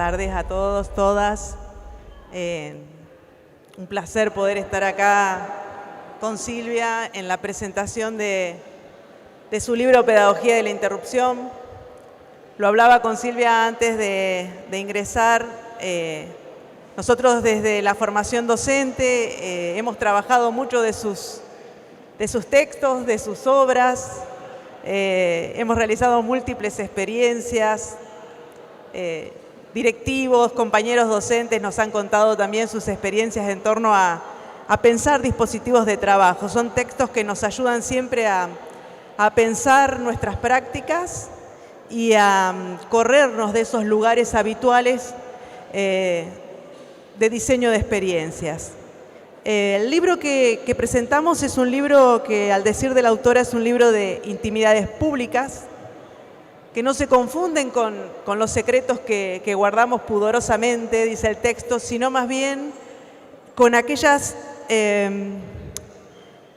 tardes a todos, todas. Un placer poder estar acá con Silvia en la presentación de su libro Pedagogía de la Interrupción. Lo hablaba con Silvia antes de ingresar. Nosotros desde la formación docente hemos trabajado mucho de sus textos, de sus obras. Hemos realizado múltiples experiencias. Directivos, compañeros docentes nos han contado también sus experiencias en torno a pensar dispositivos de trabajo. Son textos que nos ayudan siempre a pensar nuestras prácticas y a corrernos de esos lugares habituales de diseño de experiencias. El libro que presentamos es un libro que, al decir de la autora, es un libro de intimidades públicas, que no se confunden con los secretos que guardamos pudorosamente, dice el texto, sino más bien con aquellas...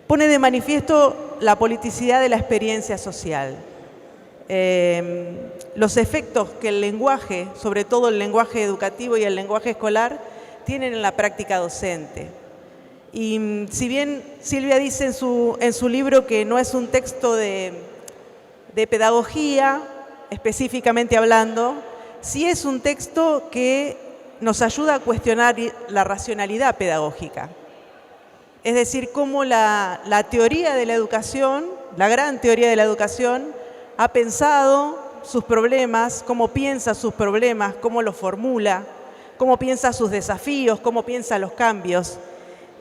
pone de manifiesto la politicidad de la experiencia social. Los efectos que el lenguaje, sobre todo el lenguaje educativo y el lenguaje escolar, tienen en la práctica docente. Y si bien Silvia dice en su libro que no es un texto de pedagogía, específicamente hablando, sí es un texto que nos ayuda a cuestionar la racionalidad pedagógica. Es decir, cómo la teoría de la educación, la gran teoría de la educación, ha pensado sus problemas, cómo piensa sus problemas, cómo los formula, cómo piensa sus desafíos, cómo piensa los cambios.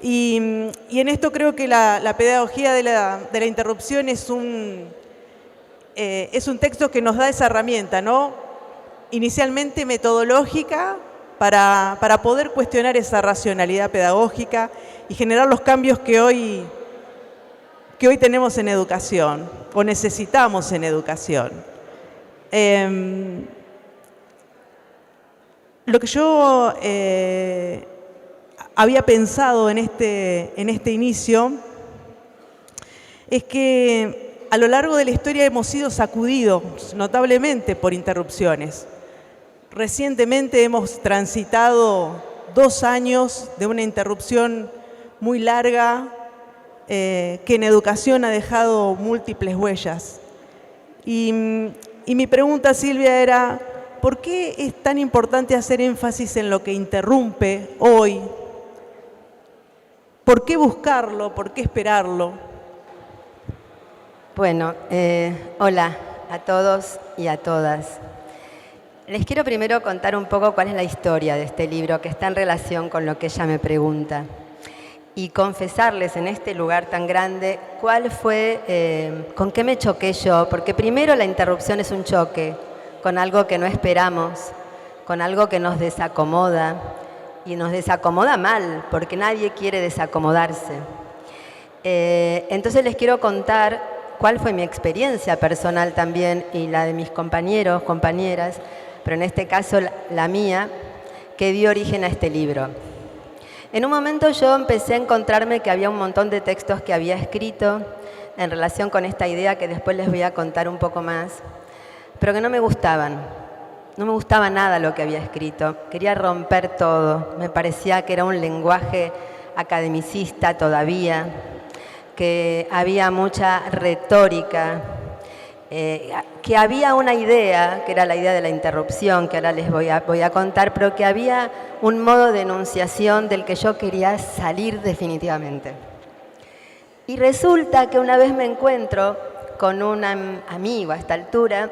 Y en esto creo que la pedagogía de la interrupción es un texto que nos da esa herramienta, ¿no? Inicialmente metodológica para poder cuestionar esa racionalidad pedagógica y generar los cambios que hoy tenemos en educación o necesitamos en educación. Lo que yo había pensado en este inicio es que a lo largo de la historia hemos sido sacudidos notablemente por interrupciones. Recientemente hemos transitado 2 años de una interrupción muy larga que en educación ha dejado múltiples huellas. Y mi pregunta, Silvia, era ¿por qué es tan importante hacer énfasis en lo que interrumpe hoy? ¿Por qué buscarlo? ¿Por qué esperarlo? Bueno, hola a todos y a todas. Les quiero primero contar un poco cuál es la historia de este libro, que está en relación con lo que ella me pregunta. Y confesarles en este lugar tan grande cuál fue, con qué me choqué yo. Porque primero la interrupción es un choque con algo que no esperamos, con algo que nos desacomoda. Y nos desacomoda mal, porque nadie quiere desacomodarse. Entonces les quiero contar cuál fue mi experiencia personal también y la de mis compañeros, compañeras, pero en este caso la mía, que dio origen a este libro. En un momento yo empecé a encontrarme que había un montón de textos que había escrito en relación con esta idea que después les voy a contar un poco más, pero que no me gustaban. No me gustaba nada lo que había escrito. Quería romper todo. Me parecía que era un lenguaje academicista todavía, que había mucha retórica, que había una idea, que era la idea de la interrupción, que ahora les voy a contar, pero que había un modo de enunciación del que yo quería salir definitivamente. Y resulta que una vez me encuentro con un amigo a esta altura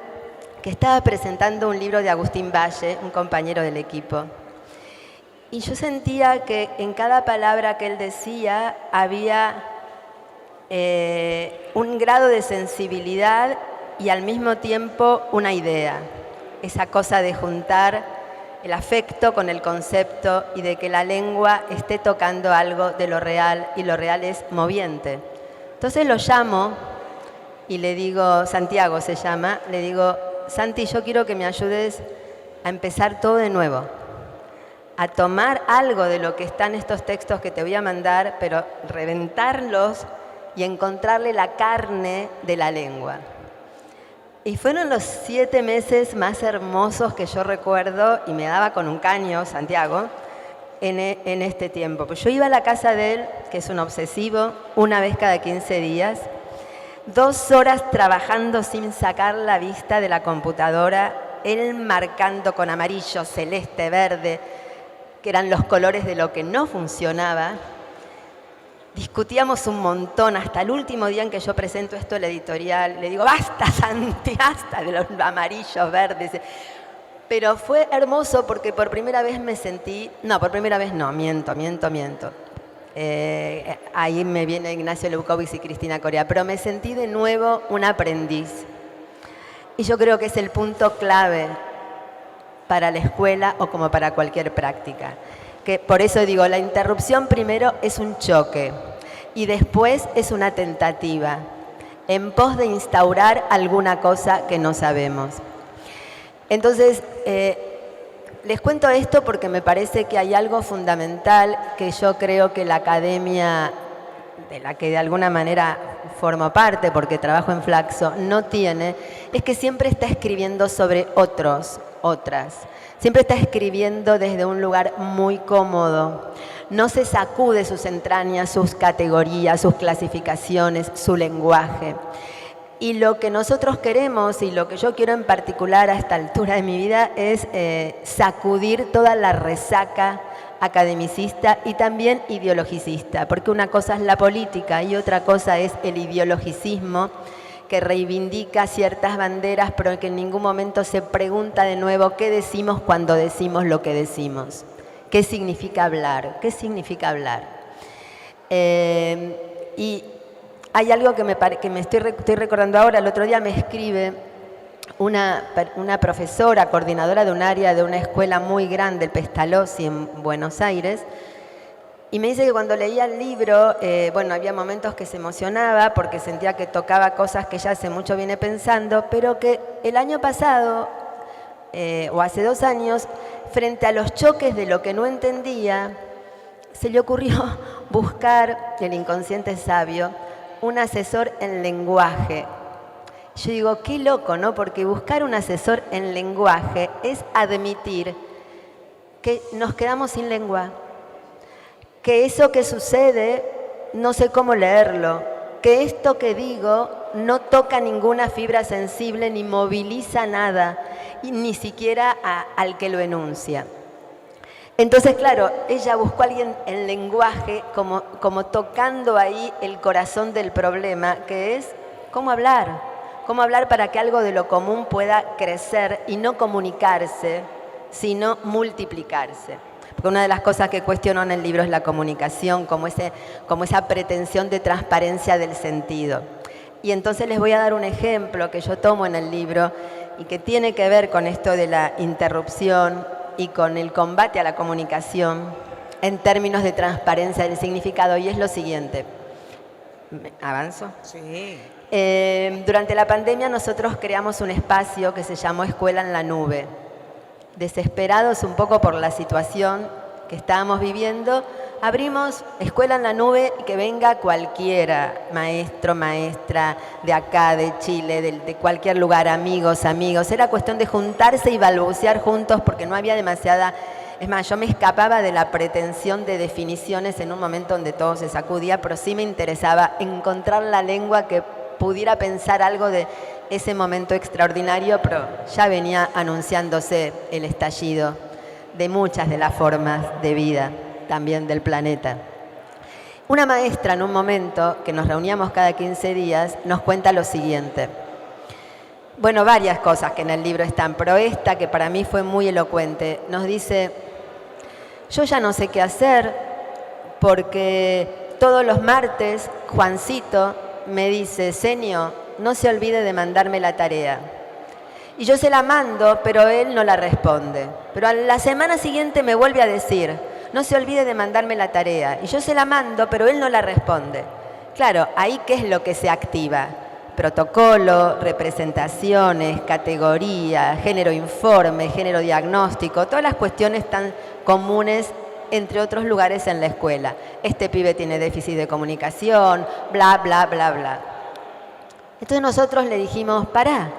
que estaba presentando un libro de Agustín Valle, un compañero del equipo. Y yo sentía que en cada palabra que él decía había un grado de sensibilidad y al mismo tiempo una idea. Esa cosa de juntar el afecto con el concepto y de que la lengua esté tocando algo de lo real, y lo real es moviente. Entonces lo llamo y le digo, Santiago se llama, le digo, Santi, yo quiero que me ayudes a empezar todo de nuevo, a tomar algo de lo que están estos textos que te voy a mandar, pero reventarlos y encontrarle la carne de la lengua. Y fueron los 7 meses más hermosos que yo recuerdo, y me daba con un caño, Santiago, en este tiempo. Pues yo iba a la casa de él, que es un obsesivo, una vez cada 15 días, 2 horas trabajando sin sacar la vista de la computadora, él marcando con amarillo, celeste, verde, que eran los colores de lo que no funcionaba. Discutíamos un montón, hasta el último día en que yo presento esto en la editorial. Le digo, basta, Santi, basta de los amarillos, verdes. Pero fue hermoso porque por primera vez me sentí... No, por primera vez no, miento. Ahí me viene Ignacio Leucovitz y Cristina Coria. Pero me sentí de nuevo un aprendiz. Y yo creo que es el punto clave para la escuela o como para cualquier práctica. Que por eso digo, la interrupción primero es un choque y después es una tentativa en pos de instaurar alguna cosa que no sabemos. Entonces, les cuento esto porque me parece que hay algo fundamental que yo creo que la academia, de la que de alguna manera formo parte porque trabajo en Flaxo, no tiene, es que siempre está escribiendo sobre otros, otras. Siempre está escribiendo desde un lugar muy cómodo. No se sacude sus entrañas, sus categorías, sus clasificaciones, su lenguaje. Y lo que nosotros queremos y lo que yo quiero en particular a esta altura de mi vida es sacudir toda la resaca academicista y también ideologicista, porque una cosa es la política y otra cosa es el ideologicismo, que reivindica ciertas banderas, pero que en ningún momento se pregunta de nuevo qué decimos cuando decimos lo que decimos. ¿Qué significa hablar? ¿Qué significa hablar? Y hay algo que me estoy recordando ahora. El otro día me escribe una profesora, coordinadora de un área de una escuela muy grande, el Pestalozzi, en Buenos Aires, y me dice que cuando leía el libro, bueno, había momentos que se emocionaba porque sentía que tocaba cosas que ya hace mucho viene pensando, pero que el año pasado, o hace 2 años, frente a los choques de lo que no entendía, se le ocurrió buscar, el inconsciente sabio, un asesor en lenguaje. Yo digo, qué loco, ¿no? Porque buscar un asesor en lenguaje es admitir que nos quedamos sin lengua. Que eso que sucede no sé cómo leerlo, que esto que digo no toca ninguna fibra sensible ni moviliza nada, y ni siquiera al que lo enuncia. Entonces, claro, ella buscó a alguien en lenguaje como tocando ahí el corazón del problema, que es cómo hablar para que algo de lo común pueda crecer y no comunicarse, sino multiplicarse. Porque una de las cosas que cuestiono en el libro es la comunicación, como esa pretensión de transparencia del sentido. Y entonces les voy a dar un ejemplo que yo tomo en el libro y que tiene que ver con esto de la interrupción y con el combate a la comunicación en términos de transparencia del significado. Y es lo siguiente. ¿Avanzo? Sí. Durante la pandemia nosotros creamos un espacio que se llamó Escuela en la Nube. Desesperados un poco por la situación que estábamos viviendo, abrimos Escuela en la Nube y que venga cualquiera, maestro, maestra, de acá, de Chile, de cualquier lugar, amigos. Era cuestión de juntarse y balbucear juntos porque no había demasiada... Es más, yo me escapaba de la pretensión de definiciones en un momento donde todo se sacudía, pero sí me interesaba encontrar la lengua que pudiera pensar algo de ese momento extraordinario, pero ya venía anunciándose el estallido de muchas de las formas de vida también del planeta. Una maestra en un momento, que nos reuníamos cada 15 días, nos cuenta lo siguiente. Bueno, varias cosas que en el libro están, pero esta que para mí fue muy elocuente, nos dice, yo ya no sé qué hacer porque todos los martes Juancito me dice, Senio, no se olvide de mandarme la tarea. Y yo se la mando, pero él no la responde. Pero a la semana siguiente me vuelve a decir, no se olvide de mandarme la tarea. Y yo se la mando, pero él no la responde. Claro, ahí ¿qué es lo que se activa? Protocolo, representaciones, categoría, género informe, género diagnóstico, todas las cuestiones tan comunes entre otros lugares en la escuela. Este pibe tiene déficit de comunicación, bla, bla, bla, bla. Entonces nosotros le dijimos, pará,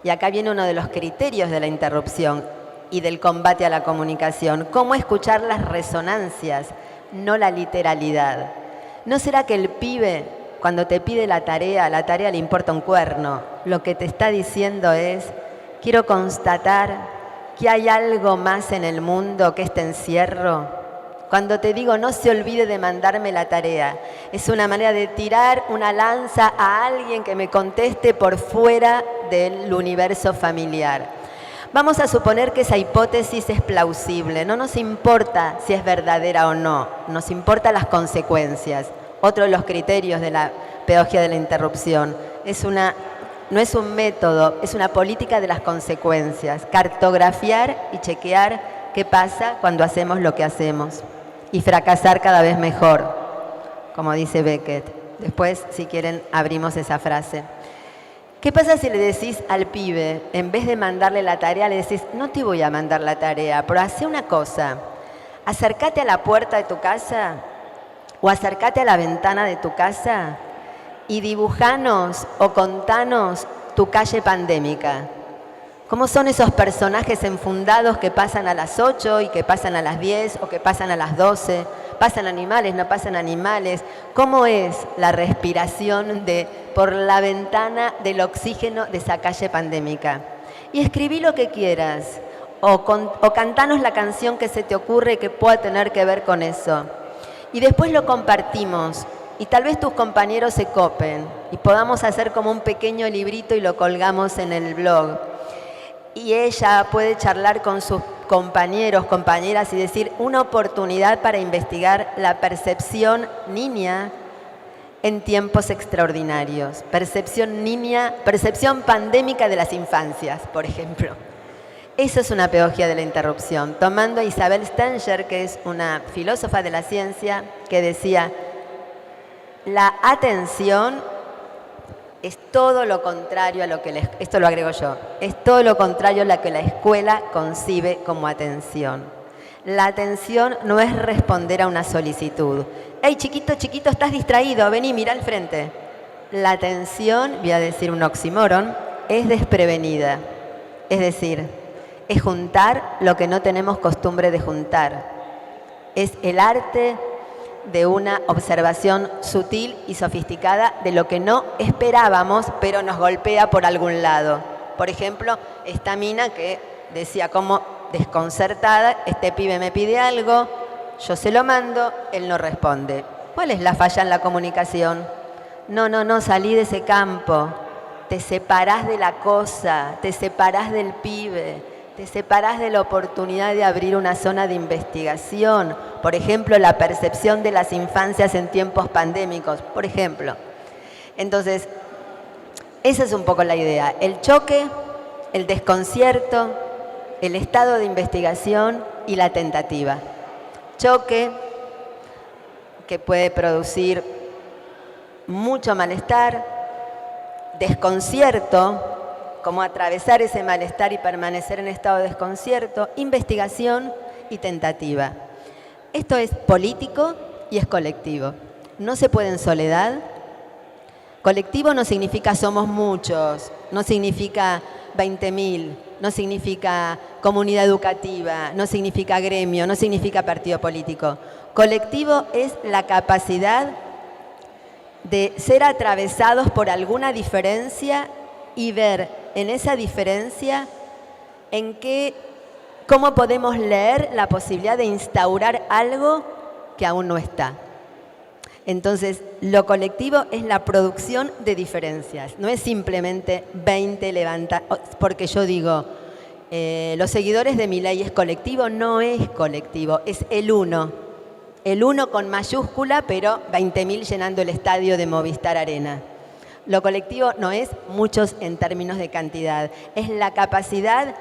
Y acá viene uno de los criterios de la interrupción y del combate a la comunicación. Cómo escuchar las resonancias, no la literalidad. ¿No será que el pibe, cuando te pide la tarea le importa un cuerno? Lo que te está diciendo es, quiero constatar que hay algo más en el mundo que este encierro. Cuando te digo no se olvide de mandarme la tarea, es una manera de tirar una lanza a alguien que me conteste por fuera del universo familiar. Vamos a suponer que esa hipótesis es plausible, no nos importa si es verdadera o no, nos importan las consecuencias. Otro de los criterios de la pedagogía de la interrupción no es un método, es una política de las consecuencias, cartografiar y chequear qué pasa cuando hacemos lo que hacemos y fracasar cada vez mejor, como dice Beckett. Después, si quieren, abrimos esa frase. ¿Qué pasa si le decís al pibe, en vez de mandarle la tarea, le decís, no te voy a mandar la tarea, pero hacé una cosa, acércate a la puerta de tu casa o acércate a la ventana de tu casa y dibujanos o contanos tu calle pandémica. ¿Cómo son esos personajes enfundados que pasan a las 8 y que pasan a las 10 o que pasan a las 12? ¿Pasan animales, no pasan animales? ¿Cómo es la respiración por la ventana del oxígeno de esa calle pandémica? Y escribí lo que quieras o cantanos la canción que se te ocurre que pueda tener que ver con eso. Y después lo compartimos. Y tal vez tus compañeros se copen y podamos hacer como un pequeño librito y lo colgamos en el blog. Y ella puede charlar con sus compañeros, compañeras y decir una oportunidad para investigar la percepción niña en tiempos extraordinarios. Percepción niña, percepción pandémica de las infancias, por ejemplo. Eso es una pedagogía de la interrupción. Tomando a Isabel Stenger, que es una filósofa de la ciencia, que decía, la atención es todo lo contrario a lo que, esto lo agrego yo, es todo lo contrario a lo que la escuela concibe como atención. La atención no es responder a una solicitud. Hey, chiquito, chiquito, estás distraído, vení, mira al frente. La atención, voy a decir un oxímoron, es desprevenida. Es decir, es juntar lo que no tenemos costumbre de juntar. Es el arte de una observación sutil y sofisticada de lo que no esperábamos, pero nos golpea por algún lado. Por ejemplo, esta mina que decía como desconcertada, este pibe me pide algo, yo se lo mando, él no responde. ¿Cuál es la falla en la comunicación? No, salí de ese campo, te separás de la cosa, te separás del pibe, te separás de la oportunidad de abrir una zona de investigación. Por ejemplo, la percepción de las infancias en tiempos pandémicos, por ejemplo. Entonces, esa es un poco la idea. El choque, el desconcierto, el estado de investigación y la tentativa. Choque que puede producir mucho malestar, desconcierto, cómo atravesar ese malestar y permanecer en estado de desconcierto, investigación y tentativa. Esto es político y es colectivo. No se puede en soledad. Colectivo no significa somos muchos, no significa 20.000, no significa comunidad educativa, no significa gremio, no significa partido político. Colectivo es la capacidad de ser atravesados por alguna diferencia y ver en esa diferencia cómo podemos leer la posibilidad de instaurar algo que aún no está. Entonces, lo colectivo es la producción de diferencias, no es simplemente 20 levanta, porque yo digo, los seguidores de Milei es colectivo, no es colectivo, es el uno con mayúscula, pero 20.000 llenando el estadio de Movistar Arena. Lo colectivo no es muchos en términos de cantidad, es la capacidad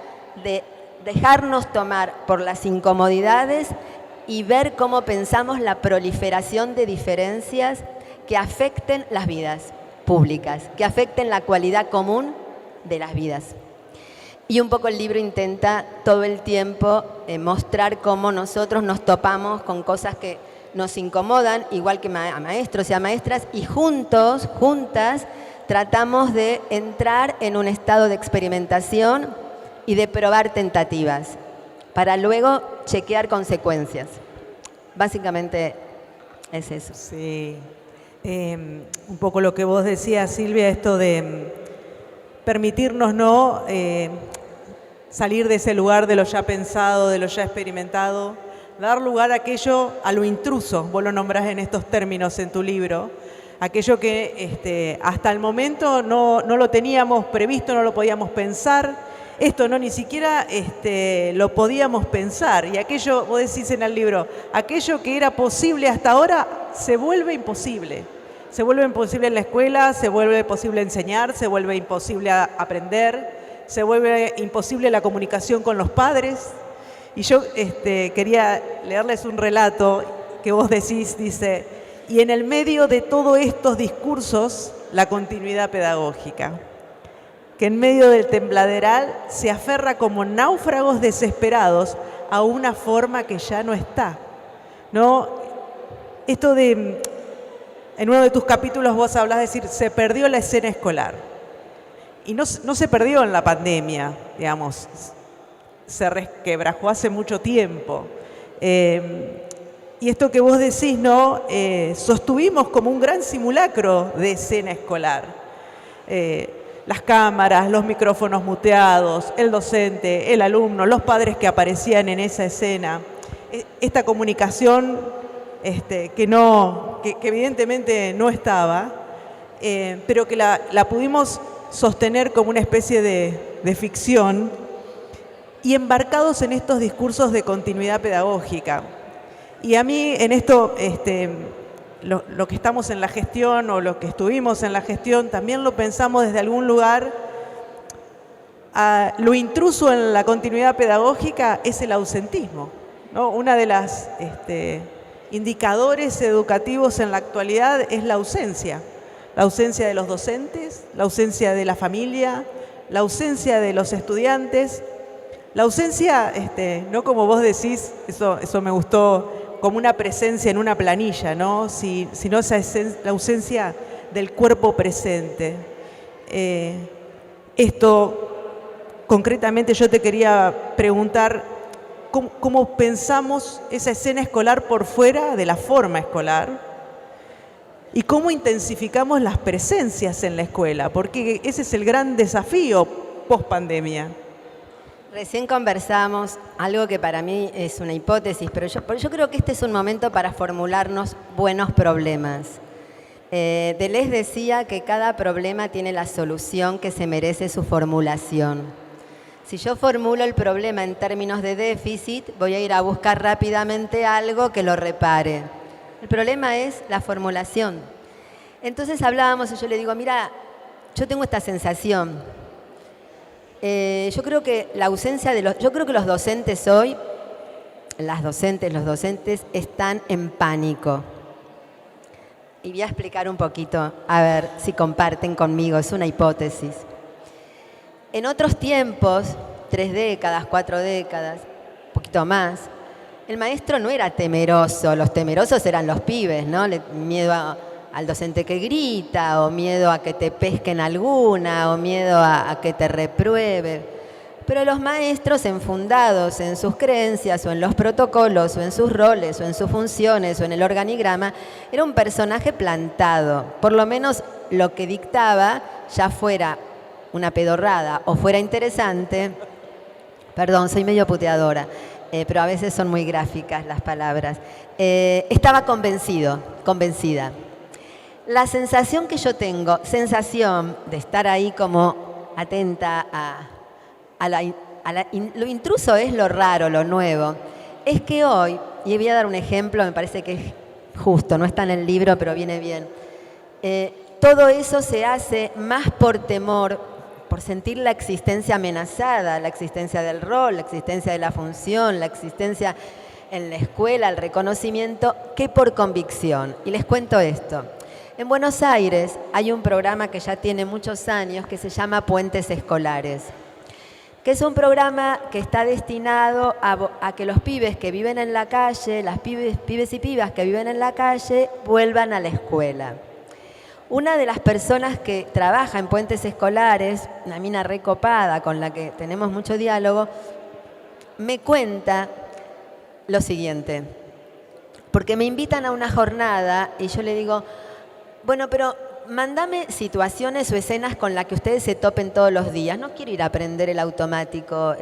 de dejarnos tomar por las incomodidades y ver cómo pensamos la proliferación de diferencias que afecten las vidas públicas, que afecten la cualidad común de las vidas. Y un poco el libro intenta todo el tiempo mostrar cómo nosotros nos topamos con cosas que nos incomodan, igual que a maestros y a maestras, y juntas tratamos de entrar en un estado de experimentación y de probar tentativas, para luego chequear consecuencias. Básicamente es eso. Sí. Un poco lo que vos decías, Silvia, esto de permitirnos no salir de ese lugar de lo ya pensado, de lo ya experimentado, dar lugar a aquello, a lo intruso, vos lo nombrás en estos términos en tu libro, aquello que hasta el momento no lo teníamos previsto, no lo podíamos pensar. Esto no ni siquiera lo podíamos pensar, y aquello, vos decís en el libro, aquello que era posible hasta ahora se vuelve imposible. Se vuelve imposible en la escuela, se vuelve posible enseñar, se vuelve imposible aprender, se vuelve imposible la comunicación con los padres. Y yo quería leerles un relato que vos decís, dice, y en el medio de todos estos discursos, la continuidad pedagógica, que en medio del tembladeral se aferra como náufragos desesperados a una forma que ya no está. ¿No? Esto de, en uno de tus capítulos vos hablás de decir, se perdió la escena escolar. Y no se perdió en la pandemia, digamos, se resquebrajó hace mucho tiempo. Y esto que vos decís, ¿no? Sostuvimos como un gran simulacro de escena escolar. Las cámaras, los micrófonos muteados, el docente, el alumno, los padres que aparecían en esa escena. Esta comunicación que evidentemente no estaba, pero que la pudimos sostener como una especie de ficción y embarcados en estos discursos de continuidad pedagógica. Y a mí en esto, lo que estamos en la gestión o lo que estuvimos en la gestión, también lo pensamos desde algún lugar. Lo intruso en la continuidad pedagógica es el ausentismo, ¿no? Una de las indicadores educativos en la actualidad es la ausencia de los docentes, la ausencia de la familia, la ausencia de los estudiantes, la ausencia, no como vos decís, eso me gustó, como una presencia en una planilla, ¿no? Sino la ausencia del cuerpo presente. Esto, concretamente, yo te quería preguntar, ¿cómo pensamos esa escena escolar por fuera de la forma escolar? ¿Y cómo intensificamos las presencias en la escuela? Porque ese es el gran desafío post-pandemia. Recién conversamos algo que para mí es una hipótesis, pero yo creo que este es un momento para formularnos buenos problemas. Deleuze decía que cada problema tiene la solución que se merece su formulación. Si yo formulo el problema en términos de déficit, voy a ir a buscar rápidamente algo que lo repare. El problema es la formulación. Entonces hablábamos y yo le digo, mira, yo tengo esta sensación. Yo creo que la ausencia yo creo que los docentes hoy, los docentes están en pánico. Y voy a explicar un poquito, a ver si comparten conmigo, es una hipótesis. En otros tiempos, 3 décadas, 4 décadas, un poquito más, el maestro no era temeroso, los temerosos eran los pibes, ¿no? Miedo al docente que grita, o miedo a que te pesquen alguna, o miedo a que te repruebe. Pero los maestros, enfundados en sus creencias, o en los protocolos, o en sus roles, o en sus funciones, o en el organigrama, era un personaje plantado. Por lo menos lo que dictaba, ya fuera una pedorrada o fuera interesante, perdón, soy medio puteadora, pero a veces son muy gráficas las palabras, estaba convencida. La sensación que yo tengo, sensación de estar ahí como atenta lo intruso es lo raro, lo nuevo, es que hoy, y voy a dar un ejemplo, me parece que es justo, no está en el libro, pero viene bien, todo eso se hace más por temor, por sentir la existencia amenazada, la existencia del rol, la existencia de la función, la existencia en la escuela, el reconocimiento, que por convicción. Y les cuento esto. En Buenos Aires hay un programa que ya tiene muchos años que se llama Puentes Escolares, que es un programa que está destinado a que los pibes que viven en la calle, las pibes y pibas que viven en la calle, vuelvan a la escuela. Una de las personas que trabaja en Puentes Escolares, una mina recopada con la que tenemos mucho diálogo, me cuenta lo siguiente. Porque me invitan a una jornada y yo le digo, bueno, pero mándame situaciones o escenas con las que ustedes se topen todos los días. No quiero ir a aprender el automático.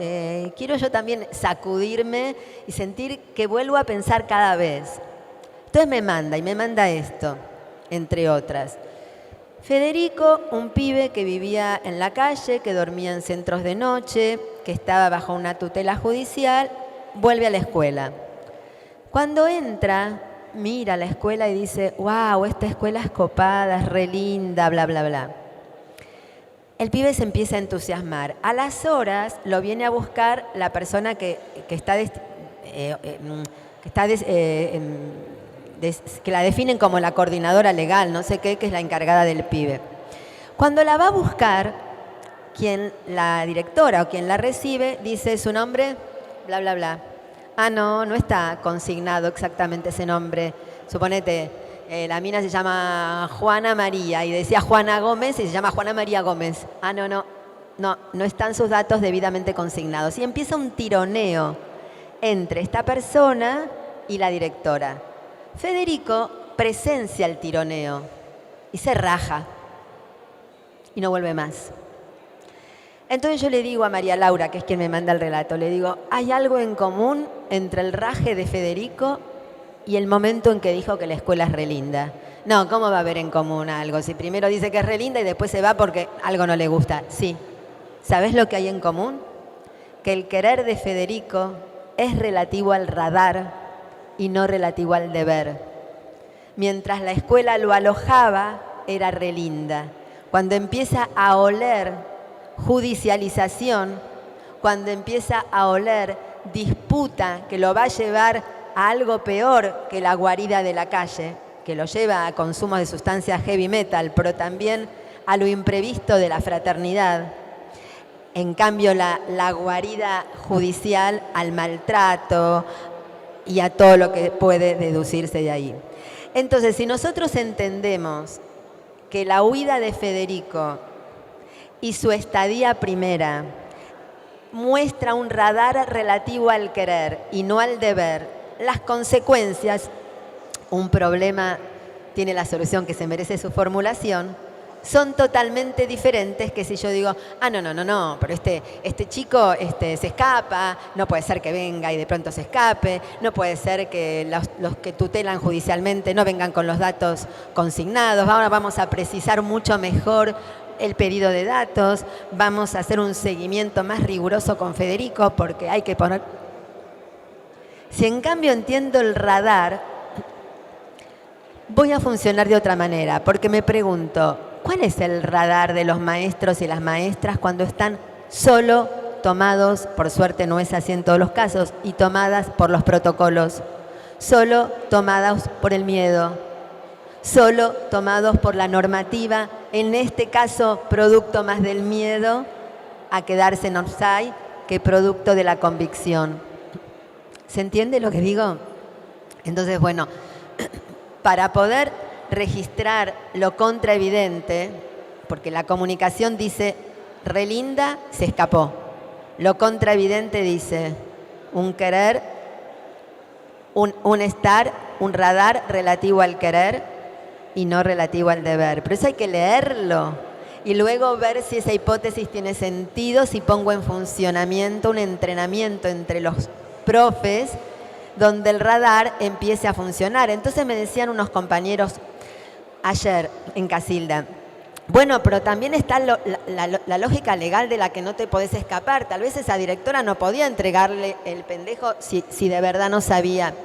Quiero yo también sacudirme y sentir que vuelvo a pensar cada vez. Entonces me manda esto, entre otras. Federico, un pibe que vivía en la calle, que dormía en centros de noche, que estaba bajo una tutela judicial, vuelve a la escuela. Cuando entra, mira la escuela y dice, wow, esta escuela es copada, es re linda, bla, bla, bla. El pibe se empieza a entusiasmar. A las horas lo viene a buscar la persona que la definen como la coordinadora legal, no sé qué, que es la encargada del pibe. Cuando la va a buscar, la directora o quien la recibe dice su nombre, bla, bla, bla. Ah, no está consignado exactamente ese nombre. Suponete, la mina se llama Juana María y decía Juana Gómez y se llama Juana María Gómez. Ah, no están sus datos debidamente consignados. Y empieza un tironeo entre esta persona y la directora. Federico presencia el tironeo y se raja y no vuelve más. Entonces yo le digo a María Laura, que es quien me manda el relato, le digo, ¿hay algo en común entre el raje de Federico y el momento en que dijo que la escuela es re linda? No, ¿cómo va a haber en común algo? Si primero dice que es re linda y después se va porque algo no le gusta. Sí. ¿Sabés lo que hay en común? Que el querer de Federico es relativo al radar y no relativo al deber. Mientras la escuela lo alojaba, era re linda. Cuando empieza a oler judicialización, cuando empieza a oler disputa que lo va a llevar a algo peor que la guarida de la calle, que lo lleva a consumo de sustancias heavy metal, pero también a lo imprevisto de la fraternidad. En cambio, la guarida judicial al maltrato y a todo lo que puede deducirse de ahí. Entonces, si nosotros entendemos que la huida de Federico y su estadía primera muestra un radar relativo al querer y no al deber, las consecuencias, un problema tiene la solución que se merece su formulación, son totalmente diferentes que si yo digo, no, pero este chico se escapa, no puede ser que venga y de pronto se escape, no puede ser que los que tutelan judicialmente no vengan con los datos consignados, ahora vamos a precisar mucho mejor el pedido de datos, vamos a hacer un seguimiento más riguroso con Federico porque hay que poner... Si en cambio entiendo el radar, voy a funcionar de otra manera, porque me pregunto, ¿cuál es el radar de los maestros y las maestras cuando están solo tomados, por suerte no es así en todos los casos, y tomadas por los protocolos, solo tomadas por el miedo, solo tomados por la normativa, en este caso producto más del miedo a quedarse en offside que producto de la convicción? ¿Se entiende lo que digo? Entonces, bueno, para poder registrar lo contraevidente, porque la comunicación dice, re linda, se escapó. Lo contraevidente dice, un querer, un estar, un radar relativo al querer y no relativo al deber. Pero eso hay que leerlo y luego ver si esa hipótesis tiene sentido, si pongo en funcionamiento un entrenamiento entre los profes donde el radar empiece a funcionar. Entonces me decían unos compañeros ayer en Casilda, bueno, pero también está la lógica legal de la que no te podés escapar. Tal vez esa directora no podía entregarle el pendejo si de verdad no sabía.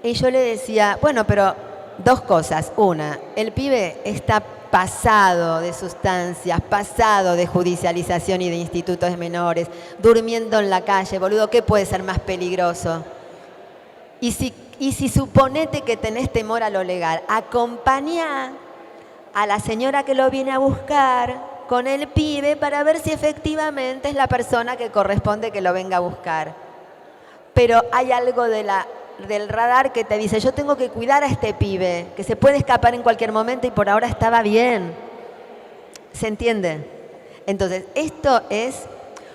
Y yo le decía, bueno, pero dos cosas. Una, el pibe está pasado de sustancias, pasado de judicialización y de institutos de menores, durmiendo en la calle, boludo, ¿qué puede ser más peligroso? Y si suponete que tenés temor a lo legal, acompañá a la señora que lo viene a buscar con el pibe para ver si efectivamente es la persona que corresponde que lo venga a buscar. Pero hay algo de la del radar que te dice, yo tengo que cuidar a este pibe, que se puede escapar en cualquier momento y por ahora estaba bien. ¿Se entiende? Entonces, esto es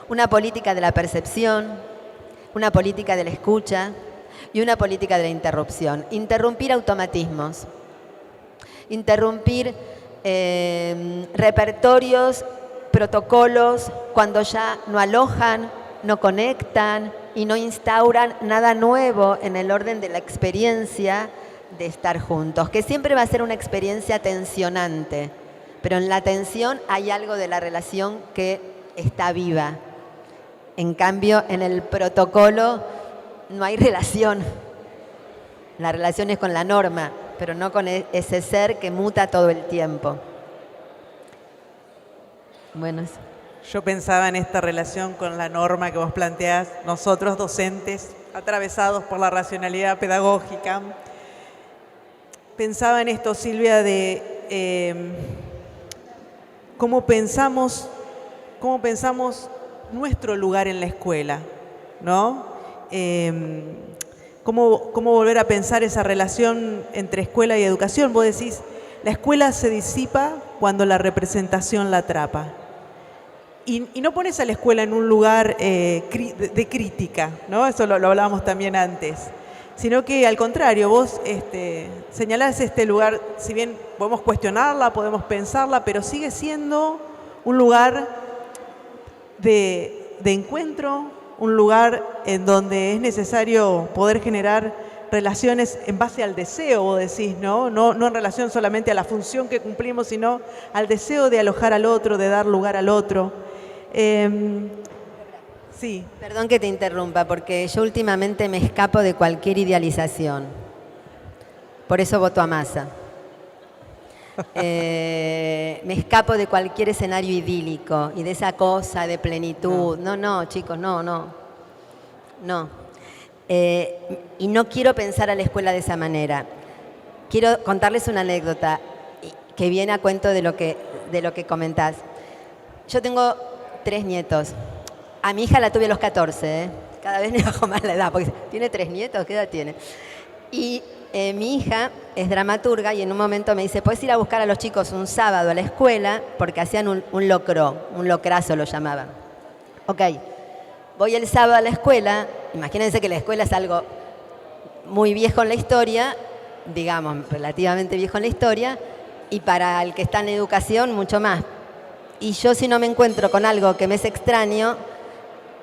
una política de la percepción, una política de la escucha y una política de la interrupción. Interrumpir automatismos, interrumpir repertorios, protocolos, cuando ya no alojan, no conectan y no instauran nada nuevo en el orden de la experiencia de estar juntos, que siempre va a ser una experiencia tensionante, pero en la tensión hay algo de la relación que está viva. En cambio, en el protocolo no hay relación. La relación es con la norma, pero no con ese ser que muta todo el tiempo. Bueno, eso. Yo pensaba en esta relación con la norma que vos planteás, nosotros docentes atravesados por la racionalidad pedagógica. Pensaba en esto, Silvia, de cómo pensamos nuestro lugar en la escuela, ¿no? Cómo volver a pensar esa relación entre escuela y educación. Vos decís, la escuela se disipa cuando la representación la atrapa. Y no pones a la escuela en un lugar de crítica, ¿no? Eso lo hablábamos también antes. Sino que al contrario, vos señalás este lugar, si bien podemos cuestionarla, podemos pensarla, pero sigue siendo un lugar de encuentro, un lugar en donde es necesario poder generar relaciones en base al deseo, vos decís, ¿no? No en relación solamente a la función que cumplimos, sino al deseo de alojar al otro, de dar lugar al otro. Sí. Perdón que te interrumpa, porque yo últimamente me escapo de cualquier idealización. Por eso voto a Massa. Me escapo de cualquier escenario idílico y de esa cosa de plenitud. No, chicos, no. Y no quiero pensar a la escuela de esa manera. Quiero contarles una anécdota que viene a cuento de lo que comentás. Yo tengo 3 nietos. A mi hija la tuve a los 14, ¿eh? Cada vez me bajo más la edad, porque tiene 3 nietos, ¿qué edad tiene? Y mi hija es dramaturga y en un momento me dice, ¿puedes ir a buscar a los chicos un sábado a la escuela? Porque hacían un locrazo lo llamaban. Ok, voy el sábado a la escuela, imagínense que la escuela es algo muy viejo en la historia, digamos, relativamente viejo en la historia, y para el que está en educación, mucho más. Y yo, si no me encuentro con algo que me es extraño,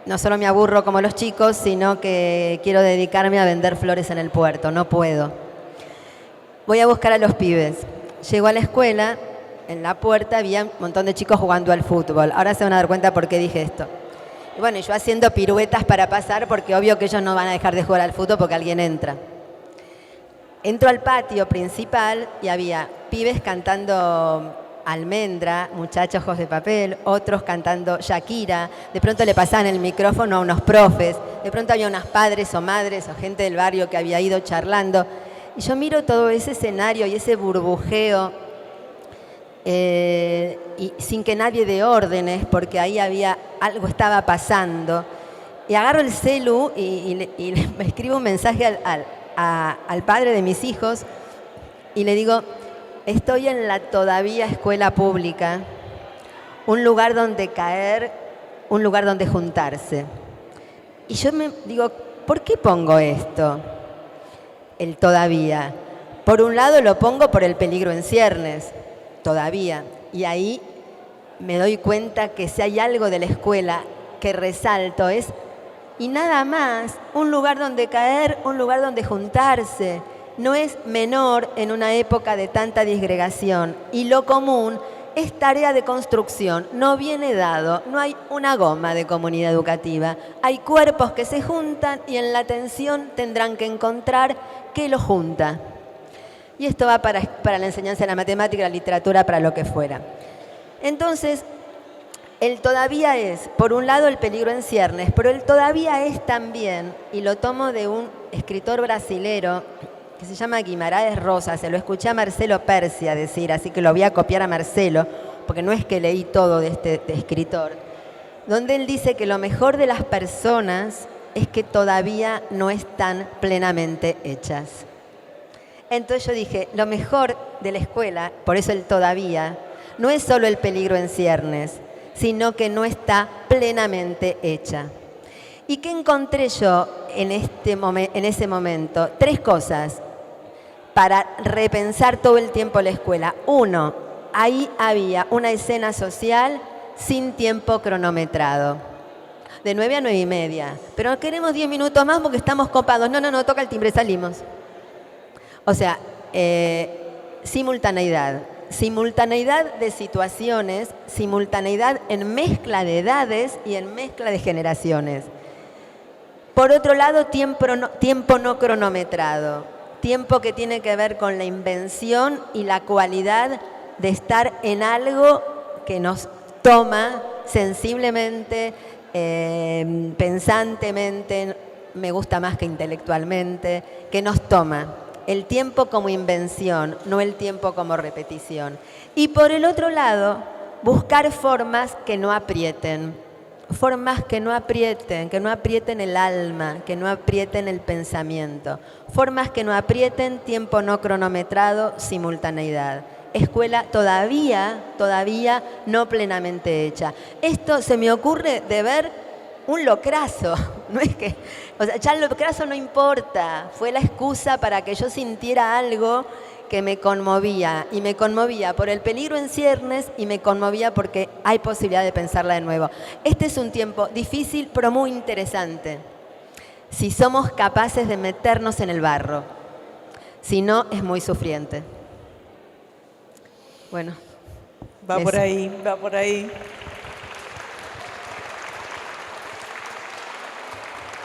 no solo me aburro como los chicos, sino que quiero dedicarme a vender flores en el puerto. No puedo. Voy a buscar a los pibes. Llego a la escuela, en la puerta había un montón de chicos jugando al fútbol. Ahora se van a dar cuenta por qué dije esto. Y bueno, yo haciendo piruetas para pasar, porque obvio que ellos no van a dejar de jugar al fútbol porque alguien entra. Entro al patio principal y había pibes cantando Almendra, muchachos ojos de papel, otros cantando Shakira, de pronto le pasaban el micrófono a unos profes, de pronto había unas padres o madres o gente del barrio que había ido charlando, y yo miro todo ese escenario y ese burbujeo, y sin que nadie dé órdenes, porque ahí algo estaba pasando, y agarro el celu y le escribo un mensaje al padre de mis hijos, y le digo, estoy en la todavía escuela pública, un lugar donde caer, un lugar donde juntarse. Y yo me digo, ¿por qué pongo esto? El todavía. Por un lado lo pongo por el peligro en ciernes, todavía. Y ahí me doy cuenta que si hay algo de la escuela que resalto es, y nada más, un lugar donde caer, un lugar donde juntarse. No es menor en una época de tanta disgregación y lo común es tarea de construcción, no viene dado, no hay una goma de comunidad educativa, hay cuerpos que se juntan y en la tensión tendrán que encontrar qué los junta. Y esto va para la enseñanza de la matemática, la literatura, para lo que fuera. Entonces, el todavía es, por un lado, el peligro en ciernes, pero el todavía es también, y lo tomo de un escritor brasilero, que se llama Guimarães Rosa, se lo escuché a Marcelo Persia decir, así que lo voy a copiar a Marcelo, porque no es que leí todo de este escritor, donde él dice que lo mejor de las personas es que todavía no están plenamente hechas. Entonces yo dije, lo mejor de la escuela, por eso el todavía, no es solo el peligro en ciernes, sino que no está plenamente hecha. ¿Y qué encontré yo en ese momento? 3 cosas para repensar todo el tiempo la escuela. 1, ahí había una escena social sin tiempo cronometrado, de 9 a 9 y media. Pero queremos 10 minutos más porque estamos copados. No, toca el timbre, salimos. O sea, simultaneidad. Simultaneidad de situaciones, simultaneidad en mezcla de edades y en mezcla de generaciones. Por otro lado, tiempo no cronometrado. Tiempo que tiene que ver con la invención y la cualidad de estar en algo que nos toma sensiblemente, pensantemente, me gusta más que intelectualmente, que nos toma. El tiempo como invención, no el tiempo como repetición. Y por el otro lado, buscar formas que no aprieten. Formas que no aprieten el alma, que no aprieten el pensamiento. Formas que no aprieten tiempo no cronometrado, simultaneidad. Escuela todavía no plenamente hecha. Esto se me ocurre de ver un locrazo, no es que, o sea, ya el locrazo no importa, fue la excusa para que yo sintiera algo que me conmovía, y me conmovía por el peligro en ciernes y me conmovía porque hay posibilidad de pensarla de nuevo. Este es un tiempo difícil pero muy interesante, si somos capaces de meternos en el barro, si no es muy sufriente. Bueno, va eso. por ahí.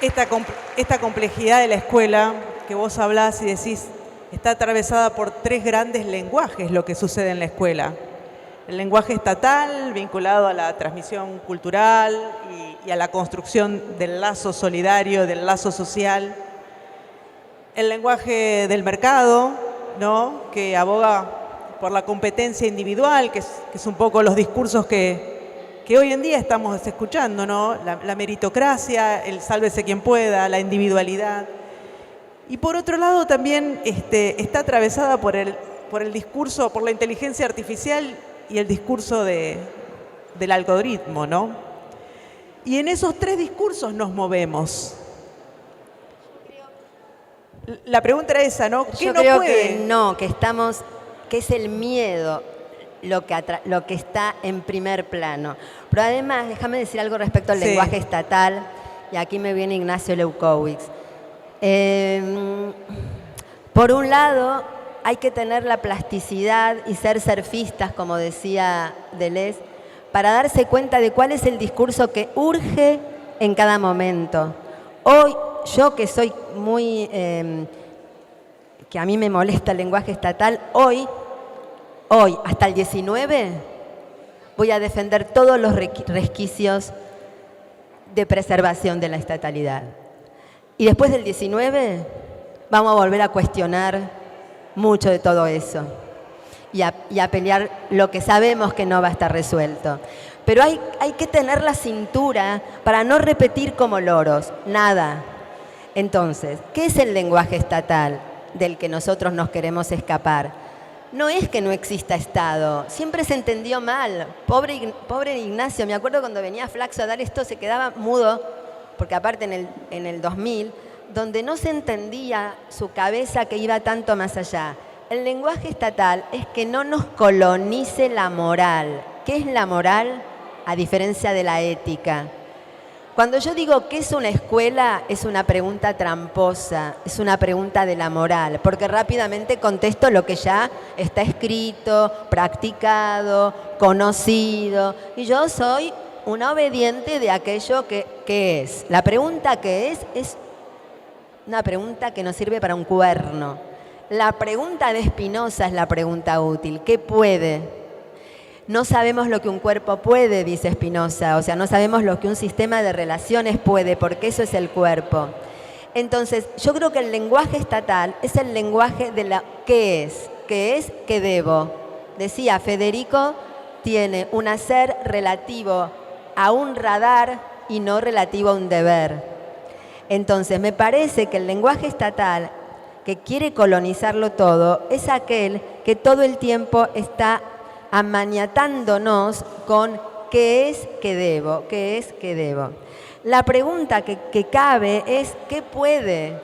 Esta complejidad de la escuela que vos hablás y decís está atravesada por 3 grandes lenguajes lo que sucede en la escuela. El lenguaje estatal, vinculado a la transmisión cultural y a la construcción del lazo solidario, del lazo social. El lenguaje del mercado, ¿no?, que aboga por la competencia individual, que es un poco los discursos que hoy en día estamos escuchando, ¿no? La meritocracia, el sálvese quien pueda, la individualidad. Y por otro lado también está atravesada por el discurso, por la inteligencia artificial y el discurso del algoritmo, ¿no? Y en esos 3 discursos nos movemos. La pregunta era esa, ¿no? ¿Qué Yo no creo puede? que es el miedo lo que está en primer plano. Pero además, déjame decir algo respecto al lenguaje estatal, y aquí me viene Ignacio Leucowicz. Por un lado, hay que tener la plasticidad y ser surfistas, como decía Deleuze, para darse cuenta de cuál es el discurso que urge en cada momento. Hoy, yo que soy muy... que a mí me molesta el lenguaje estatal, hoy, hasta el 19, voy a defender todos los resquicios de preservación de la estatalidad. Y después del 19, vamos a volver a cuestionar mucho de todo eso y a pelear lo que sabemos que no va a estar resuelto. Pero hay que tener la cintura para no repetir como loros, nada. Entonces, ¿qué es el lenguaje estatal del que nosotros nos queremos escapar? No es que no exista Estado, siempre se entendió mal. Pobre Ignacio, me acuerdo cuando venía Flaxo a dar esto, se quedaba mudo, porque aparte en el 2000, donde no se entendía su cabeza que iba tanto más allá. El lenguaje estatal es que no nos colonice la moral. ¿Qué es la moral? A diferencia de la ética. Cuando yo digo ¿qué es una escuela? Es una pregunta tramposa, es una pregunta de la moral, porque rápidamente contesto lo que ya está escrito, practicado, conocido, y yo soy una obediente de aquello que es. La pregunta que es una pregunta que nos sirve para un cuerno. La pregunta de Spinoza es la pregunta útil. ¿Qué puede? No sabemos lo que un cuerpo puede, dice Spinoza, o sea, no sabemos lo que un sistema de relaciones puede, porque eso es el cuerpo. Entonces, yo creo que el lenguaje estatal es el lenguaje de la qué es, qué debo. Decía Federico, tiene un hacer relativo a un radar y no relativo a un deber. Entonces, me parece que el lenguaje estatal, que quiere colonizarlo todo, es aquel que todo el tiempo está amaniatándonos con qué es que debo, qué es que debo. La pregunta que cabe es ¿qué puede?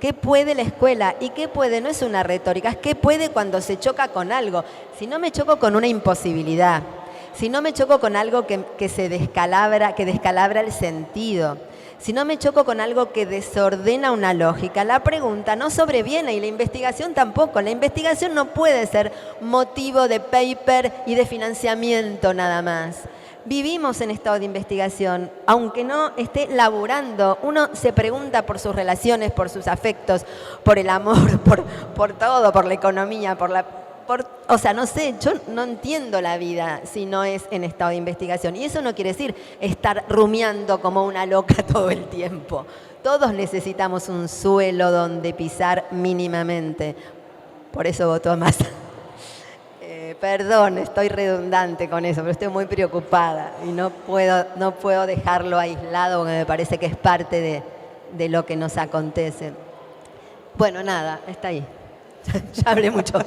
¿Qué puede la escuela? ¿Y qué puede? No es una retórica, es qué puede cuando se choca con algo. Si no me choco con una imposibilidad, si no me choco con algo que se descalabra, que descalabra el sentido, si no me choco con algo que desordena una lógica, la pregunta no sobreviene y la investigación tampoco. La investigación no puede ser motivo de paper y de financiamiento nada más. Vivimos en estado de investigación, aunque no esté laburando. Uno se pregunta por sus relaciones, por sus afectos, por el amor, por todo, por la economía, o sea, no sé, yo no entiendo la vida si no es en estado de investigación. Y eso no quiere decir estar rumiando como una loca todo el tiempo. Todos necesitamos un suelo donde pisar mínimamente. Por eso votó Massa. Perdón, estoy redundante con eso, pero estoy muy preocupada y no puedo dejarlo aislado porque me parece que es parte de lo que nos acontece. Bueno, nada, está ahí. Ya hablé mucho.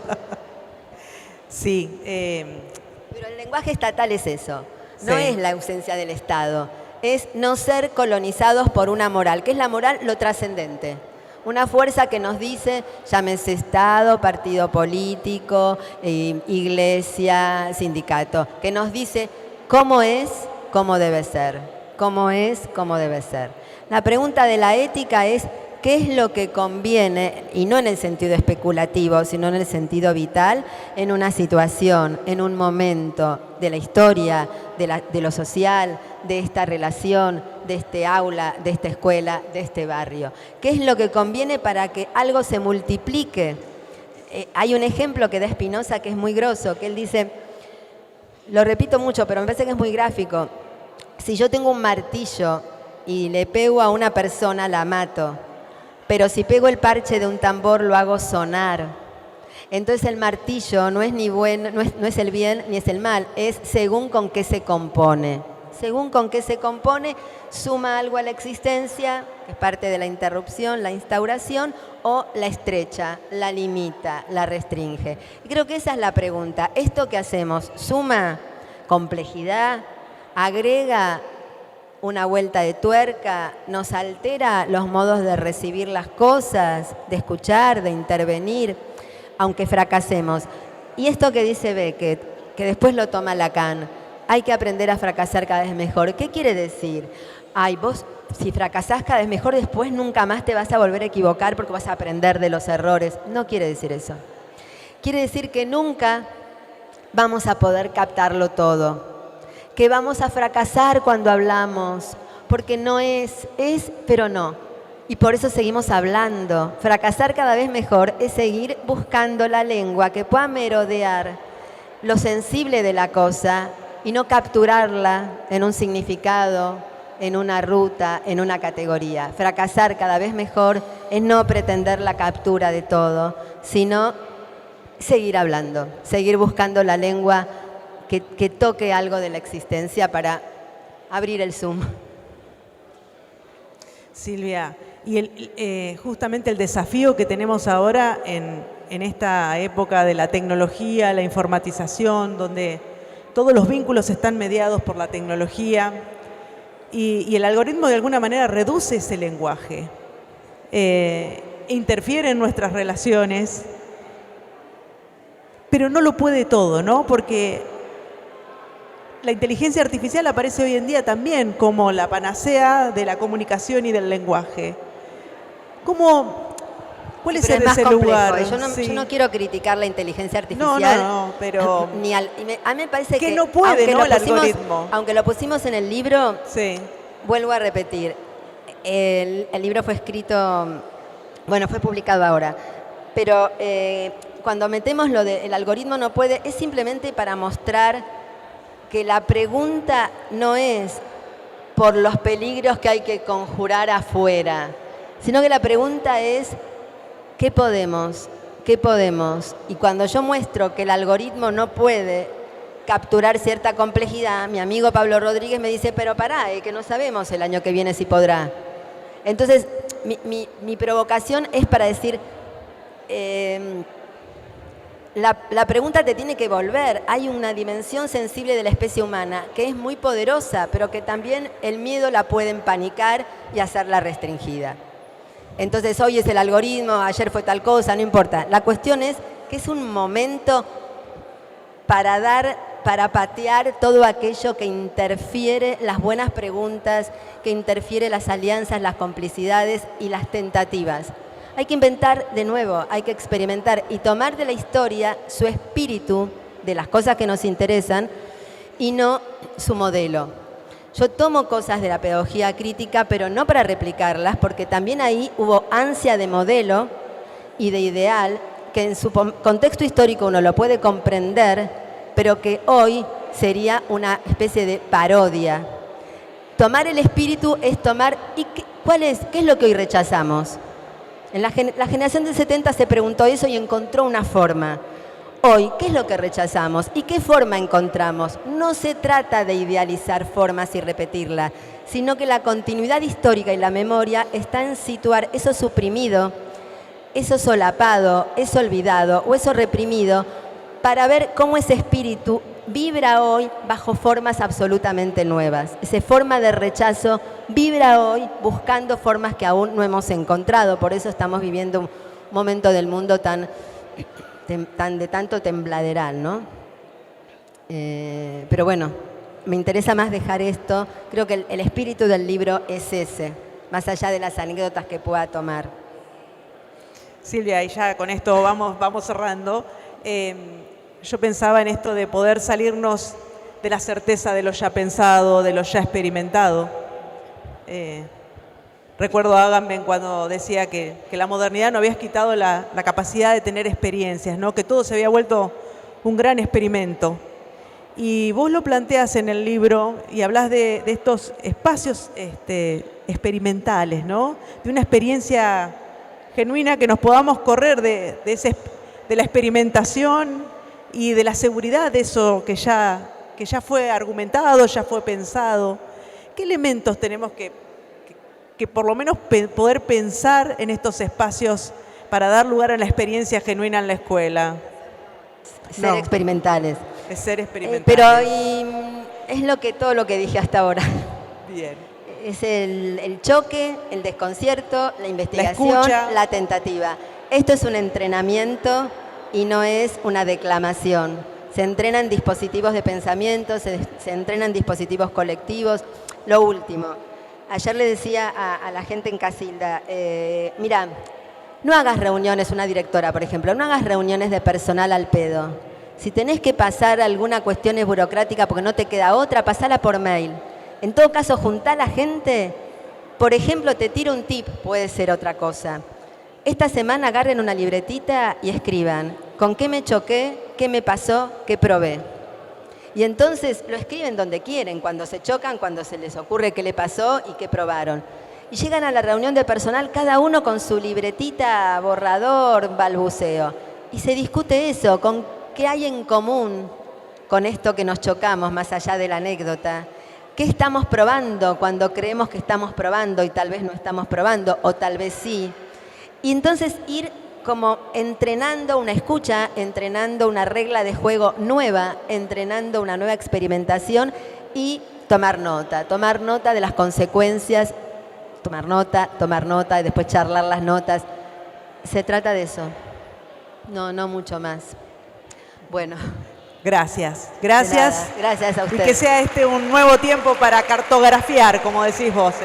Sí. Pero el lenguaje estatal es eso, no Sí. es la ausencia del Estado, es no ser colonizados por una moral. ¿Qué es la moral? Lo trascendente. Una fuerza que nos dice, llámese Estado, partido político, iglesia, sindicato, que nos dice cómo es, cómo debe ser. Cómo es, cómo debe ser. La pregunta de la ética es qué es lo que conviene, y no en el sentido especulativo, sino en el sentido vital, en una situación, en un momento de la historia, de lo social, de esta relación, de este aula, de esta escuela, de este barrio. ¿Qué es lo que conviene para que algo se multiplique? Hay un ejemplo que da Spinoza que es muy grosso, que él dice, lo repito mucho, pero me parece que es muy gráfico. Si yo tengo un martillo y le pego a una persona, la mato. Pero si pego el parche de un tambor, lo hago sonar. Entonces el martillo no es ni bueno, no es el bien ni es el mal, es según con qué se compone. Según con qué se compone, suma algo a la existencia, que es parte de la interrupción, la instauración, o la estrecha, la limita, la restringe. Y creo que esa es la pregunta. ¿Esto que hacemos suma complejidad, agrega una vuelta de tuerca, nos altera los modos de recibir las cosas, de escuchar, de intervenir, aunque fracasemos? Y esto que dice Beckett, que después lo toma Lacan, hay que aprender a fracasar cada vez mejor. ¿Qué quiere decir? Ay, vos si fracasás cada vez mejor, después nunca más te vas a volver a equivocar porque vas a aprender de los errores. No quiere decir eso. Quiere decir que nunca vamos a poder captarlo todo, que vamos a fracasar cuando hablamos, porque no es, pero no. Y por eso seguimos hablando. Fracasar cada vez mejor es seguir buscando la lengua que pueda merodear lo sensible de la cosa y no capturarla en un significado, en una ruta, en una categoría. Fracasar cada vez mejor es no pretender la captura de todo, sino seguir hablando, seguir buscando la lengua que toque algo de la existencia para abrir el Zoom. Silvia, y justamente el desafío que tenemos ahora en esta época de la tecnología, la informatización, donde todos los vínculos están mediados por la tecnología y el algoritmo de alguna manera reduce ese lenguaje, interfiere en nuestras relaciones, pero no lo puede todo, ¿no? Porque la inteligencia artificial aparece hoy en día también como la panacea de la comunicación y del lenguaje. ¿Cuál es ese lugar? Yo no quiero criticar la inteligencia artificial. No, pero a mí me parece que no puede, ¿no? El algoritmo. Aunque lo pusimos en el libro, sí. Vuelvo a repetir. El libro fue escrito, bueno, fue publicado ahora, pero cuando metemos lo del algoritmo no puede, es simplemente para mostrar que la pregunta no es por los peligros que hay que conjurar afuera, sino que la pregunta es ¿qué podemos? ¿Qué podemos? Y cuando yo muestro que el algoritmo no puede capturar cierta complejidad, mi amigo Pablo Rodríguez me dice, pero pará, que no sabemos el año que viene si podrá. Entonces, mi provocación es para decir, la pregunta te tiene que volver. Hay una dimensión sensible de la especie humana que es muy poderosa, pero que también el miedo la puede empanicar y hacerla restringida. Entonces, hoy es el algoritmo, ayer fue tal cosa, no importa. La cuestión es que es un momento para patear todo aquello que interfiere las buenas preguntas, que interfiere las alianzas, las complicidades y las tentativas. Hay que inventar de nuevo, hay que experimentar y tomar de la historia su espíritu de las cosas que nos interesan y no su modelo. Yo tomo cosas de la pedagogía crítica, pero no para replicarlas, porque también ahí hubo ansia de modelo y de ideal, que en su contexto histórico uno lo puede comprender, pero que hoy sería una especie de parodia. Tomar el espíritu es tomar... ¿Y qué es lo que hoy rechazamos? La generación del 70 se preguntó eso y encontró una forma. Hoy, ¿qué es lo que rechazamos? ¿Y qué forma encontramos? No se trata de idealizar formas y repetirlas, sino que la continuidad histórica y la memoria está en situar eso suprimido, eso solapado, eso olvidado o eso reprimido, para ver cómo ese espíritu vibra hoy bajo formas absolutamente nuevas. Esa forma de rechazo vibra hoy buscando formas que aún no hemos encontrado. Por eso estamos viviendo un momento del mundo de tanto tembladeral, ¿no? Pero bueno, me interesa más dejar esto. Creo que el espíritu del libro es ese, más allá de las anécdotas que pueda tomar. Silvia, y ya con esto vamos cerrando. Yo pensaba en esto de poder salirnos de la certeza de lo ya pensado, de lo ya experimentado. Recuerdo a Agamben cuando decía que la modernidad no había quitado la capacidad de tener experiencias, ¿no? Que todo se había vuelto un gran experimento. Y vos lo planteas en el libro y hablas de estos espacios experimentales, ¿no? De una experiencia genuina que nos podamos correr de la experimentación y de la seguridad de eso que ya fue argumentado, ya fue pensado. ¿Qué elementos tenemos que por lo menos poder pensar en estos espacios para dar lugar a la experiencia genuina en la escuela? Ser experimentales. Es ser experimentales. Pero es todo lo que dije hasta ahora. Bien. Es el choque, el desconcierto, la investigación, la tentativa. Esto es un entrenamiento y no es una declamación. Se entrenan dispositivos de pensamiento, se entrenan dispositivos colectivos. Lo último, ayer le decía a la gente en Casilda, mira, no hagas reuniones, una directora, por ejemplo, no hagas reuniones de personal al pedo. Si tenés que pasar alguna cuestión burocrática porque no te queda otra, pasala por mail. En todo caso, juntá a la gente. Por ejemplo, te tiro un tip, puede ser otra cosa. Esta semana agarren una libretita y escriban con qué me choqué, qué me pasó, qué probé. Y entonces lo escriben donde quieren, cuando se chocan, cuando se les ocurre qué le pasó y qué probaron. Y llegan a la reunión de personal cada uno con su libretita, borrador, balbuceo. Y se discute eso, con qué hay en común con esto que nos chocamos, más allá de la anécdota. ¿Qué estamos probando cuando creemos que estamos probando y tal vez no estamos probando, o tal vez sí? Y entonces ir como entrenando una escucha, entrenando una regla de juego nueva, entrenando una nueva experimentación y tomar nota de las consecuencias, tomar nota y después charlar las notas. Se trata de eso, no mucho más. Bueno. Gracias. Gracias. Gracias a ustedes. Y que sea un nuevo tiempo para cartografiar, como decís vos.